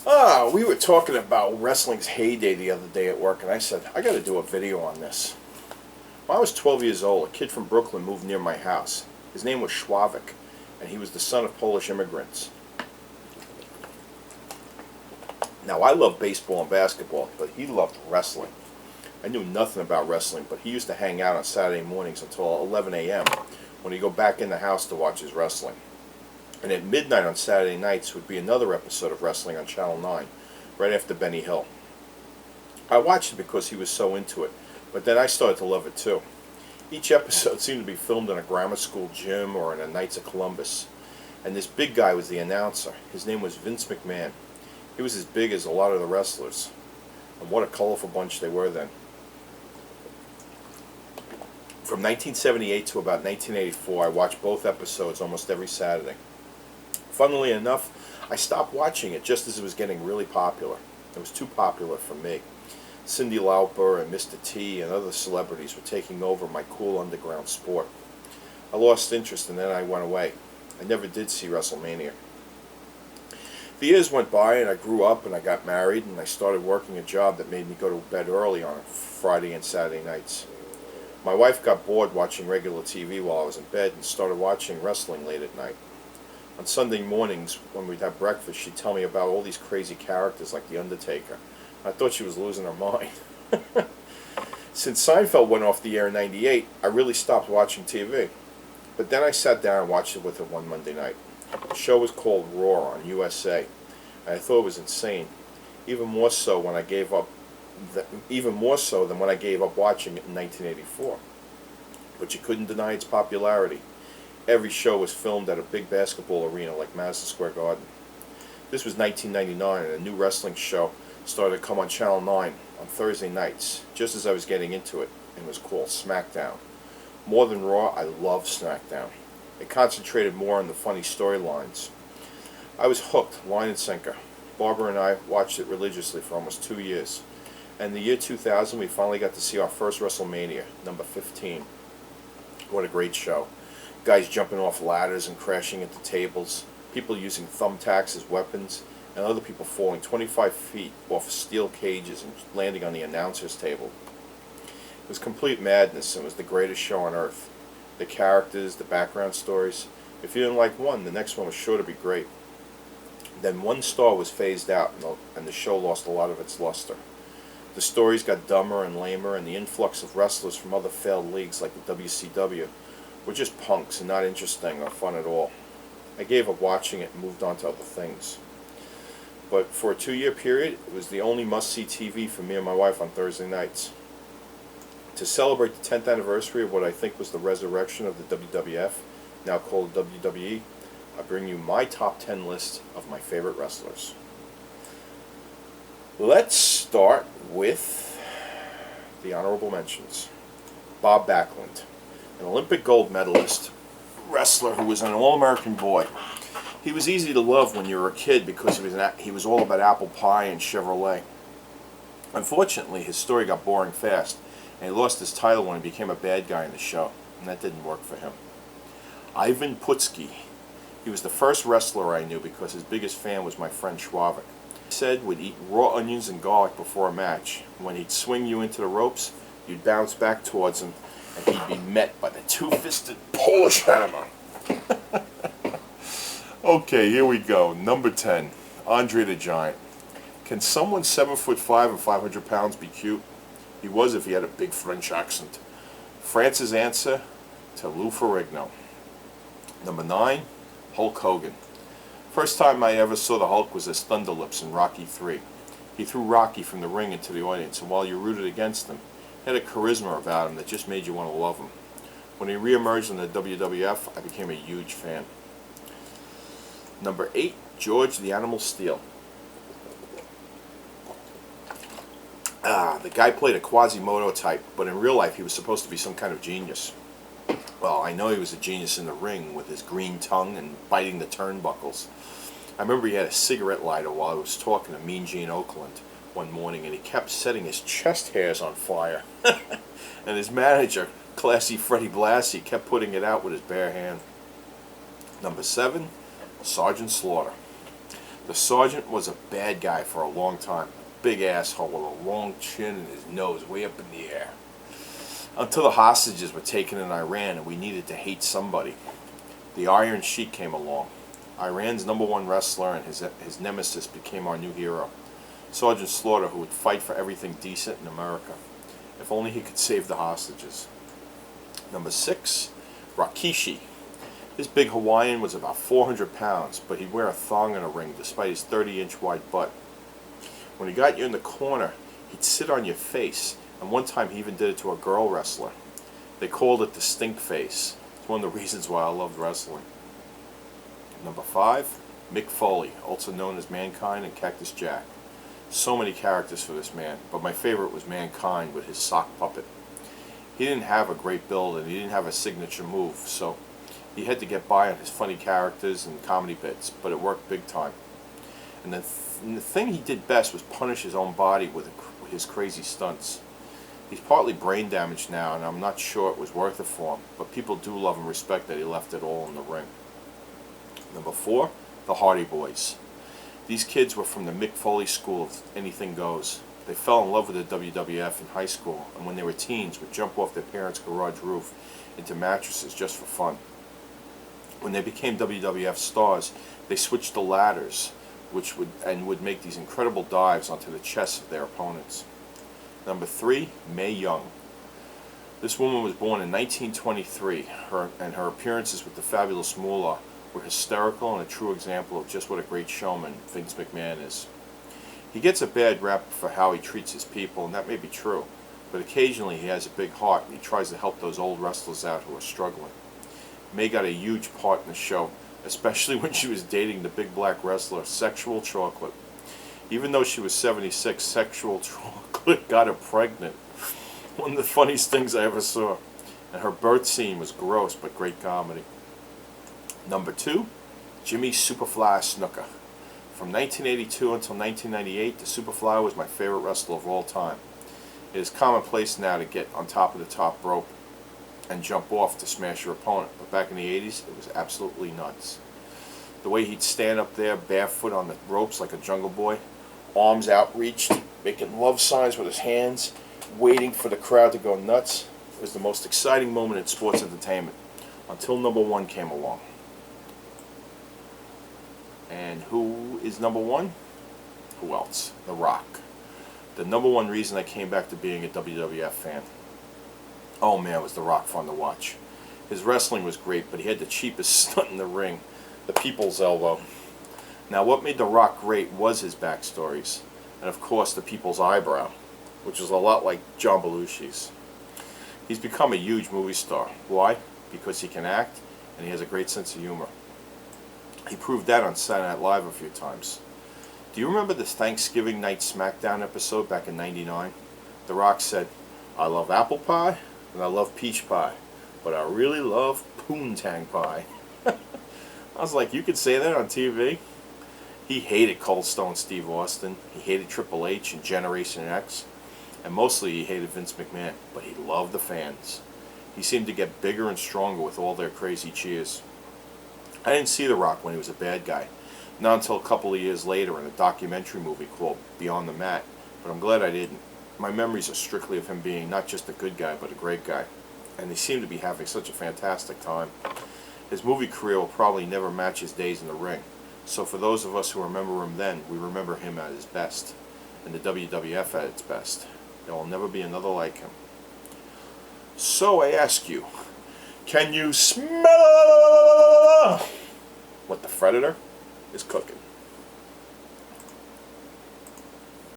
We were talking about wrestling's heyday the other day at work, and I said, I got to do a video on this. When I was 12 years old, a kid from Brooklyn moved near my house. His name was Schwavik, and he was the son of Polish immigrants. Now, I love baseball and basketball, but he loved wrestling. I knew nothing about wrestling, but he used to hang out on Saturday mornings until 11 a.m. when he'd go back in the house to watch his wrestling. And at midnight on Saturday nights would be another episode of wrestling on Channel 9, right after Benny Hill. I watched it because he was so into it, but then I started to love it too. Each episode seemed to be filmed in a grammar school gym or in a Knights of Columbus. And this big guy was the announcer. His name was Vince McMahon. He was as big as a lot of the wrestlers. And what a colorful bunch they were then. From 1978 to about 1984, I watched both episodes almost every Saturday. Funnily enough, I stopped watching it just as it was getting really popular. It was too popular for me. Cyndi Lauper and Mr. T and other celebrities were taking over my cool underground sport. I lost interest and then I went away. I never did see WrestleMania. The years went by and I grew up and I got married and I started working a job that made me go to bed early on Friday and Saturday nights. My wife got bored watching regular TV while I was in bed and started watching wrestling late at night. On Sunday mornings, when we'd have breakfast, she'd tell me about all these crazy characters like The Undertaker. I thought she was losing her mind. Since Seinfeld went off the air in '98, I really stopped watching TV. But then I sat down and watched it with her one Monday night. The show was called Raw on USA, and I thought it was insane. Even more so than when I gave up watching it in 1984. But you couldn't deny its popularity. Every show was filmed at a big basketball arena like Madison Square Garden. This was 1999, and a new wrestling show started to come on Channel 9 on Thursday nights, just as I was getting into it, and it was called SmackDown. More than Raw, I loved SmackDown. It concentrated more on the funny storylines. I was hooked, line and sinker. Barbara and I watched it religiously for almost 2 years. And in the year 2000, we finally got to see our first WrestleMania, number 15. What a great show. Guys jumping off ladders and crashing into tables, people using thumbtacks as weapons, and other people falling 25 feet off steel cages and landing on the announcer's table. It was complete madness and was the greatest show on earth. The characters, the background stories. If you didn't like one, the next one was sure to be great. Then one star was phased out and the show lost a lot of its luster. The stories got dumber and lamer, and the influx of wrestlers from other failed leagues like the WCW were just punks and not interesting or fun at all. I gave up watching it and moved on to other things. But for a 2-year period, it was the only must-see TV for me and my wife on Thursday nights. To celebrate the 10th anniversary of what I think was the resurrection of the WWF, now called WWE, I bring you my top 10 list of my favorite wrestlers. Let's start with the honorable mentions. Bob Backlund, an Olympic gold medalist, wrestler who was an all-American boy. He was easy to love when you were a kid because he was all about apple pie and Chevrolet. Unfortunately, his story got boring fast, and he lost his title when he became a bad guy in the show, and that didn't work for him. Ivan Putski. He was the first wrestler I knew because his biggest fan was my friend Schwavik. He said would eat raw onions and garlic before a match. When he'd swing you into the ropes, you'd bounce back towards him, and he'd be met by the two-fisted Polish hammer. Okay, here we go. Number 10, Andre the Giant. Can someone 7'5" and 500 pounds be cute? He was if he had a big French accent. France's answer to Lou Ferrigno. Number 9, Hulk Hogan. First time I ever saw the Hulk was as Thunderlips in Rocky III. He threw Rocky from the ring into the audience, and while you rooted against him, he had a charisma about him that just made you want to love him. When he reemerged in the WWF, I became a huge fan. Number 8, George the Animal Steele. The guy played a Quasimodo type, but in real life he was supposed to be some kind of genius. Well, I know he was a genius in the ring with his green tongue and biting the turnbuckles. I remember he had a cigarette lighter while I was talking to Mean Gene Oakland one morning, and he kept setting his chest hairs on fire. And his manager, classy Freddie Blassie, kept putting it out with his bare hand. Number 7, Sergeant Slaughter. The sergeant was a bad guy for a long time. A big asshole with a long chin and his nose way up in the air. Until the hostages were taken in Iran and we needed to hate somebody. The Iron Sheik came along. Iran's #1 wrestler and his nemesis became our new hero. Sergeant Slaughter, who would fight for everything decent in America. If only he could save the hostages. Number 6, Rikishi. This big Hawaiian was about 400 pounds, but he'd wear a thong in a ring despite his 30-inch wide butt. When he got you in the corner, he'd sit on your face, and one time he even did it to a girl wrestler. They called it the stink face. It's one of the reasons why I loved wrestling. Number 5, Mick Foley, also known as Mankind and Cactus Jack. So many characters for this man, but my favorite was Mankind with his sock puppet. He didn't have a great build and he didn't have a signature move, so he had to get by on his funny characters and comedy bits, but it worked big time. And the thing he did best was punish his own body with his crazy stunts. He's partly brain damaged now, and I'm not sure it was worth it for him, but people do love and respect that he left it all in the ring. Number 4, the Hardy Boys. These kids were from the Mick Foley school of anything goes. They fell in love with the WWF in high school, and when they were teens would jump off their parents' garage roof into mattresses just for fun. When they became WWF stars, they switched to ladders, would make these incredible dives onto the chests of their opponents. Number 3, Mae Young. This woman was born in 1923, her appearances with the Fabulous Moolah were hysterical and a true example of just what a great showman Vince McMahon is. He gets a bad rap for how he treats his people, and that may be true, but occasionally he has a big heart and he tries to help those old wrestlers out who are struggling. Mae got a huge part in the show, especially when she was dating the big black wrestler Sexual Chocolate. Even though she was 76, Sexual Chocolate got her pregnant. One of the funniest things I ever saw. And her birth scene was gross, but great comedy. Number 2, Jimmy Superfly Snuka. From 1982 until 1998, the Superfly was my favorite wrestler of all time. It is commonplace now to get on top of the top rope and jump off to smash your opponent, but back in the 80s, it was absolutely nuts. The way he'd stand up there barefoot on the ropes like a jungle boy, arms outreached, making love signs with his hands, waiting for the crowd to go nuts, it was the most exciting moment in sports entertainment, until number 1 came along. And who is number 1? Who else? The Rock. The number 1 reason I came back to being a WWF fan. Oh man, was The Rock fun to watch. His wrestling was great, but he had the cheapest stunt in the ring, the people's elbow. Now what made The Rock great was his backstories, and of course the people's eyebrow, which was a lot like John Belushi's. He's become a huge movie star. Why? Because he can act, and he has a great sense of humor. He proved that on Saturday Night Live a few times. Do you remember the Thanksgiving Night SmackDown episode back in '99? The Rock said, "I love apple pie and I love peach pie, but I really love poontang pie." I was like, you could say that on TV? He hated Cold Stone Steve Austin, he hated Triple H and Generation X, and mostly he hated Vince McMahon, but he loved the fans. He seemed to get bigger and stronger with all their crazy cheers. I didn't see The Rock when he was a bad guy, not until a couple of years later in a documentary movie called Beyond the Mat, but I'm glad I didn't. My memories are strictly of him being not just a good guy, but a great guy, and he seemed to be having such a fantastic time. His movie career will probably never match his days in the ring, so for those of us who remember him then, we remember him at his best, and the WWF at its best. There will never be another like him. So I ask you, can you smell what the Freditor is cooking?